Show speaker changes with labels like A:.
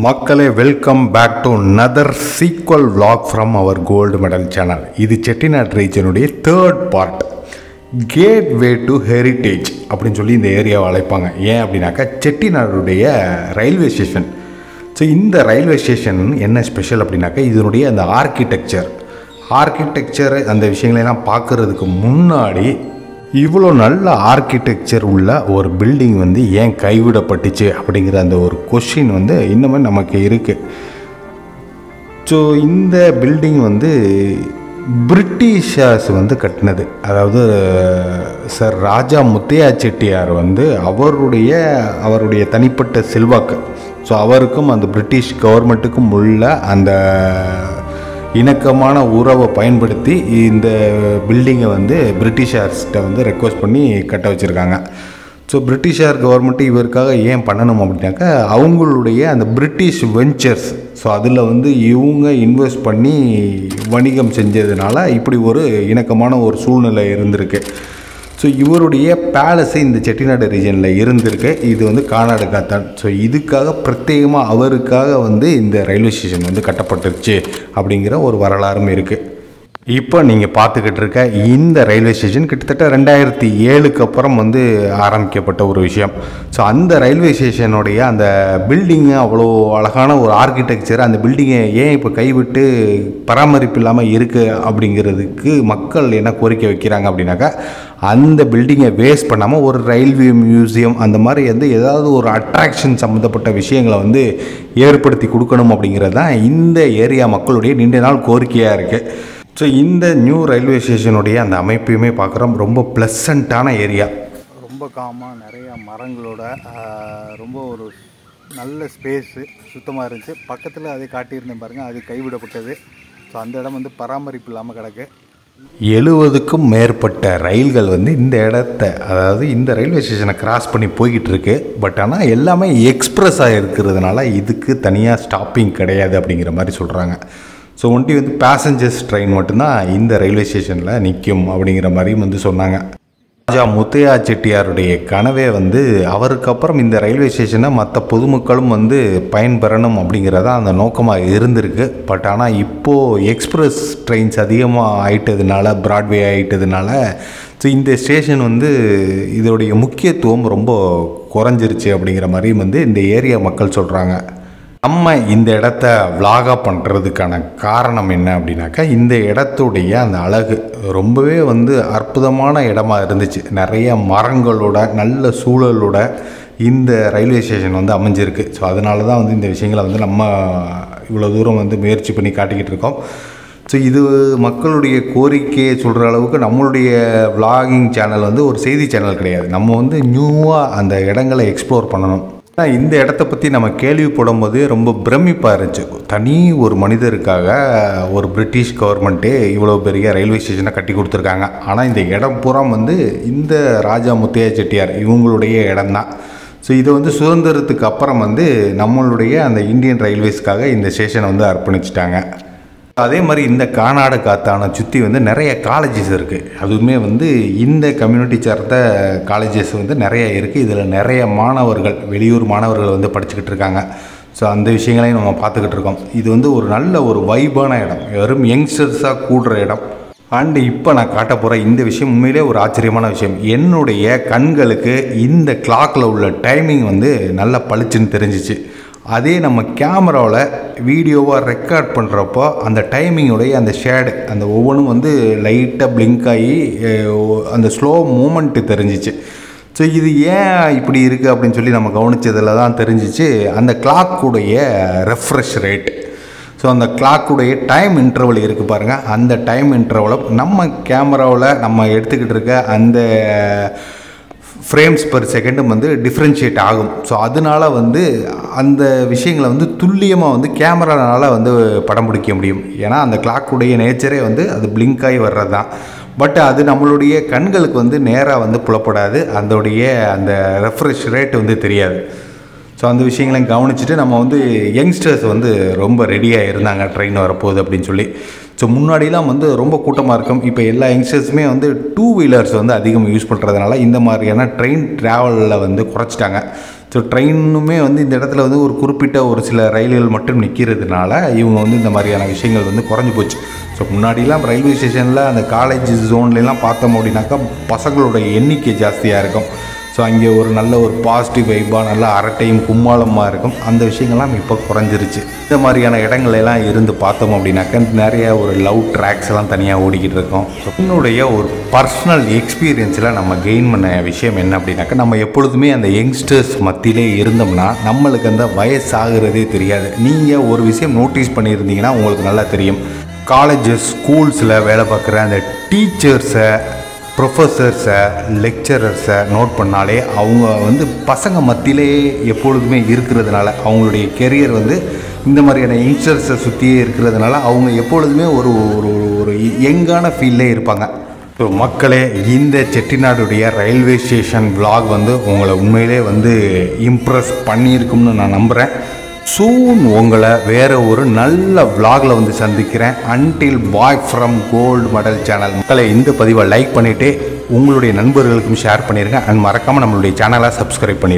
A: மக்களே welcome back to another sequel vlog from our gold medal channel. இது செட்டிநாடு ரீஜனுடைய third part, gateway to heritage அப்படின்னு சொல்லி இந்த ஏரியாவை அழைப்பாங்க. ஏன் அப்படின்னாக்கா செட்டிநாடுடைய ரயில்வே ஸ்டேஷன். ஸோ இந்த ரயில்வே ஸ்டேஷன் என்ன ஸ்பெஷல் அப்படின்னாக்கா இதனுடைய அந்த ஆர்கிடெக்சர் அந்த விஷயங்களெல்லாம் பார்க்குறதுக்கு முன்னாடி இவ்வளோ நல்ல ஆர்கிடெக்சர் உள்ள ஒரு பில்டிங் வந்து ஏன் கைவிடப்பட்டுச்சு அப்படிங்கிற அந்த ஒரு கொஷின் வந்து இன்னுமே நமக்கு இருக்குது. ஸோ இந்த பில்டிங் வந்து பிரிட்டிஷர்ஸ் வந்து கட்டினது. அதாவது சர் ராஜா முத்தையா செட்டியார் வந்து அவருடைய தனிப்பட்ட செல்வாக்கு, ஸோ அவருக்கும் அந்த பிரிட்டிஷ் கவர்மெண்ட்டுக்கும் உள்ள அந்த இணக்கமான உறவை பயன்படுத்தி இந்த பில்டிங்கை வந்து பிரிட்டிஷர்ஸ்கிட்ட வந்து ரெக்வஸ்ட் பண்ணி கட்ட வச்சுருக்காங்க. ஸோ பிரிட்டிஷார் கவர்மெண்ட்டு இவருக்காக ஏன் பண்ணணும் அப்படின்னாக்கா அவங்களுடைய அந்த பிரிட்டிஷ் வெஞ்சர்ஸ், ஸோ அதில் வந்து இவங்க இன்வெஸ்ட் பண்ணி வணிகம் செஞ்சதுனால இப்படி ஒரு இணக்கமான ஒரு சூழ்நிலை இருந்திருக்கு. ஸோ இவருடைய பேலஸு இந்த செட்டிநாடு ரீஜனில் இருந்திருக்கு. இது வந்து கானாடு காத்தான். ஸோ இதுக்காக பிரத்யேகமாக அவருக்காக வந்து இந்த ரயில்வே ஸ்டேஷன் வந்து கட்டப்பட்டுருச்சு அப்படிங்கிற ஒரு வரலாறும் இருக்குது. இப்போ நீங்கள் பார்த்துக்கிட்டு இருக்க இந்த ரயில்வே ஸ்டேஷன் கிட்டத்தட்ட 2007க்கு அப்புறம் வந்து ஆரம்பிக்கப்பட்ட ஒரு விஷயம். ஸோ அந்த ரயில்வே ஸ்டேஷனுடைய அந்த பில்டிங்கு அவ்வளோ அழகான ஒரு ஆர்கிடெக்சர், அந்த பில்டிங்கை ஏன் இப்போ கைவிட்டு பராமரிப்பு இல்லாமல் இருக்குது அப்படிங்கிறதுக்கு மக்கள் என்ன கோரிக்கை வைக்கிறாங்க அப்படின்னாக்கா அந்த பில்டிங்கை வேஸ்ட் பண்ணாமல் ஒரு ரயில்வே மியூசியம் அந்த மாதிரி வந்து ஏதாவது ஒரு அட்ராக்ஷன் சம்மந்தப்பட்ட விஷயங்களை வந்து ஏற்படுத்தி கொடுக்கணும் அப்படிங்கிறது தான் இந்த ஏரியா மக்களுடைய நீண்ட நாள் கோரிக்கையாக இருக்குது. ஸோ இந்த நியூ ரயில்வே ஸ்டேஷனுடைய அந்த அமைப்பையுமே பார்க்குறோம். ரொம்ப ப்ளசண்ட்டான ஏரியா, ரொம்ப காமாக, நிறையா மரங்களோட ரொம்ப ஒரு நல்ல ஸ்பேஸு, சுத்தமாக இருந்துச்சு. பக்கத்தில் அதை காட்டியிருந்தேன் பாருங்கள், அது கைவிடப்பட்டது. ஸோ அந்த இடம் வந்து பராமரிப்பு இல்லாமல் கிடக்கு. 70க்கும் மேற்பட்ட ரயில்கள் வந்து இந்த இடத்த, அதாவது இந்த ரயில்வே ஸ்டேஷனை கிராஸ் பண்ணி போய்கிட்டு இருக்கு. பட் ஆனால் எல்லாமே எக்ஸ்ப்ரெஸ்ஸாக இருக்கிறதுனால இதுக்கு தனியாக ஸ்டாப்பிங் கிடையாது அப்படிங்கிற மாதிரி சொல்கிறாங்க. ஸோ ஒன்லி வந்து பேசஞ்சர்ஸ் ட்ரெயின் மட்டும்தான் இந்த ரயில்வே ஸ்டேஷனில் நிற்கும் அப்படிங்கிற மாதிரியும் வந்து சொன்னாங்க. ராஜா முத்தையா செட்டியாருடைய கனவே வந்து அவருக்கு அப்புறம் இந்த ரயில்வே ஸ்டேஷனை மற்ற பொதுமக்களும் வந்து பயன்பெறணும் அப்படிங்கிறதா அந்த நோக்கமாக இருந்திருக்கு. பட் ஆனால் இப்போது எக்ஸ்பிரஸ் ட்ரெயின்ஸ் அதிகமாக ஆயிட்டதுனால, ப்ராட்வே ஆகிட்டதுனால, ஸோ இந்த ஸ்டேஷன் வந்து இதோடைய முக்கியத்துவம் ரொம்ப குறைஞ்சிருச்சு அப்படிங்கிற மாதிரியும் வந்து இந்த ஏரியா மக்கள் சொல்கிறாங்க. நம்ம இந்த இடத்த விளாகாக பண்ணுறதுக்கான காரணம் என்ன அப்படின்னாக்கா இந்த இடத்துடைய அந்த அழகு ரொம்பவே வந்து அற்புதமான இடமா இருந்துச்சு. நிறைய மரங்களோட நல்ல சூழலோட இந்த ரயில்வே ஸ்டேஷன் வந்து அமைஞ்சிருக்கு. ஸோ அதனால தான் வந்து இந்த விஷயங்களை வந்து நம்ம இவ்வளோ தூரம் வந்து முயற்சி பண்ணி காட்டிக்கிட்டு இருக்கோம். ஸோ இது மக்களுடைய கோரிக்கையை சொல்கிற அளவுக்கு நம்மளுடைய விளாகிங் சேனல் வந்து ஒரு செய்தி சேனல் கிடையாது. நம்ம வந்து நியூவாக அந்த இடங்களை எக்ஸ்ப்ளோர் பண்ணணும். இந்த இடத்த பற்றி நம்ம கேள்விப்படும் போது ரொம்ப பிரமிப்பாக இருந்துச்சு. தனி ஒரு மனிதருக்காக ஒரு பிரிட்டிஷ் கவர்மெண்ட்டே இவ்வளோ பெரிய ரயில்வே ஸ்டேஷனை கட்டி கொடுத்துருக்காங்க. ஆனால் இந்த இடம் பூரா வந்து இந்த ராஜா முத்தையா செட்டியார் இவங்களுடைய இடம் தான். ஸோ இதை வந்து சுதந்திரத்துக்கு அப்புறம் வந்து நம்மளுடைய அந்த இந்தியன் ரயில்வேஸ்க்காக இந்த ஸ்டேஷனை வந்து அர்ப்பணிச்சிட்டாங்க. அதே மாதிரி இந்த கானாடு காத்தானை சுற்றி வந்து நிறைய காலேஜஸ் இருக்குது. அதுவுமே வந்து இந்த கம்யூனிட்டி சார்ந்த காலேஜஸ் வந்து நிறைய இருக்குது. இதில் நிறைய மாணவர்கள், வெளியூர் மாணவர்கள் வந்து படிச்சுக்கிட்டு இருக்காங்க. ஸோ அந்த விஷயங்களையும் நம்ம பார்த்துக்கிட்டு இருக்கோம். இது வந்து ஒரு நல்ல ஒரு வைபான இடம், வெறும் யங்ஸ்டர்ஸாக கூடுற இடம். அண்டு இப்போ நான் காட்ட போகிற இந்த விஷயம் உண்மையிலே ஒரு ஆச்சரியமான விஷயம். என்னுடைய கண்களுக்கு இந்த கிளாக்கில் உள்ள டைமிங் வந்து நல்லா பளிச்சுன்னு தெரிஞ்சிச்சு. அதே நம்ம கேமராவில் வீடியோவாக ரெக்கார்ட் பண்ணுறப்போ அந்த டைமிங்கோடைய அந்த ஷேடு, அந்த ஒவ்வொன்றும் வந்து லைட்டாக பிளிங்க் ஆகி அந்த ஸ்லோ மூமெண்ட்டு தெரிஞ்சிச்சு. ஸோ இது ஏன் இப்படி இருக்குது அப்படின்னு சொல்லி நம்ம கவனித்ததில் தான் தெரிஞ்சிச்சு அந்த கிளாக்குடைய ரெஃப்ரெஷ் ரேட். ஸோ அந்த கிளாக்குடைய டைம் இன்டர்வல் இருக்குது பாருங்கள், அந்த டைம் இன்டர்வலை நம்ம கேமராவில் நம்ம எடுத்துக்கிட்டு இருக்க அந்த ஃப்ரேம்ஸ் பர் செகண்டும் வந்து டிஃப்ரென்ஷியேட் ஆகும். ஸோ அதனால் வந்து அந்த விஷயங்களை வந்து துல்லியமாக வந்து கேமரானால் வந்து படம் பிடிக்க முடியும். ஏன்னா அந்த கிளாக்குடைய நேச்சரே வந்து அது பிளிங்க் ஆகி வர்றது தான். பட் அது நம்மளுடைய கண்களுக்கு வந்து நேராக வந்து புலப்படாது, அதோடைய அந்த ரெஃப்ரெஷ் ரேட் வந்து தெரியாது. ஸோ அந்த விஷயங்களையும் கவனிச்சுட்டு நம்ம வந்து யங்ஸ்டர்ஸ் வந்து ரொம்ப ரெடியாக இருந்தாங்க ட்ரெயின் வரப்போகுது அப்படின்னு சொல்லி. ஸோ முன்னாடிலாம் வந்து ரொம்ப கூட்டமாக இருக்கும். இப்போ எல்லா யங்ஸ்டர்ஸுமே வந்து 2 வீலர்ஸ் வந்து அதிகம் யூஸ் பண்ணுறதுனால இந்த மாதிரியான ட்ரெயின் ட்ராவலில் வந்து குறைச்சிட்டாங்க. ஸோ ட்ரெயினுமே வந்து இந்த இடத்துல வந்து ஒரு குறிப்பிட்ட ஒரு சில ரயில்கள் மட்டும் நிற்கிறதுனால இவங்க வந்து இந்த மாதிரியான விஷயங்கள் வந்து குறைஞ்சி போச்சு. ஸோ முன்னாடிலாம் ரயில்வே ஸ்டேஷனில் அந்த காலேஜ் ஜோன்லாம் பார்த்தோம் அப்படின்னாக்கா பசங்களோட எண்ணிக்கை ஜாஸ்தியாக இருக்கும். ஸோ அங்கே ஒரு நல்ல ஒரு பாசிட்டிவ் வைப்பாக நல்ல அரட்டையும் கும்மாளமாக இருக்கும். அந்த விஷயங்கள்லாம் இப்போ குறைஞ்சிருச்சு. இந்த மாதிரியான இடங்களெல்லாம் இருந்து பார்த்தோம் அப்படின்னாக்கா நிறைய ஒரு லவ் ட்ராக்ஸ் எல்லாம் தனியாக ஓடிக்கிட்டு இருக்கோம். ஸோ என்னுடைய ஒரு பர்சனல் எக்ஸ்பீரியன்ஸில் நம்ம கெயின் பண்ண விஷயம் என்ன அப்படின்னாக்கா, நம்ம எப்பொழுதுமே அந்த யங்ஸ்டர்ஸ் மத்தியிலே இருந்தோம்னா நம்மளுக்கு அந்த வயசாகிறதே தெரியாது. நீங்கள் ஒரு விஷயம் நோட்டீஸ் பண்ணியிருந்தீங்கன்னா உங்களுக்கு நல்லா தெரியும். காலேஜஸ் ஸ்கூல்ஸில் வேலை பார்க்குற அந்த டீச்சர்ஸை, ப்ரொஃபஸர்ஸை, லெக்சரர்ஸை நோட் பண்ணாலே அவங்க வந்து பசங்க மத்தியிலே எப்பொழுதுமே இருக்கிறதுனால அவங்களுடைய கெரியர் வந்து இந்த மாதிரியான யங்ஸ்டர்ஸை சுற்றியே இருக்கிறதுனால அவங்க எப்பொழுதுமே ஒரு ஒரு ஒரு யங்கான ஃபீல்லே இருப்பாங்க. ஸோ மக்களே, இந்த செட்டிநாடுடைய ரயில்வே ஸ்டேஷன் விலாக் வந்து உங்களை உண்மையிலே வந்து இம்ப்ரெஸ் பண்ணியிருக்கும்னு நான் நம்புகிறேன். சூன் உங்களை வேறு ஒரு நல்ல விலாகில் வந்து சந்திக்கிறேன். Until bye from gold medal channel. மக்களை, இந்த பதிவை லைக் பண்ணிவிட்டு உங்களுடைய நண்பர்களுக்கும் ஷேர் பண்ணிடுங்க. அண்ட் மறக்காமல் நம்மளுடைய சேனலை சப்ஸ்கிரைப் பண்ணி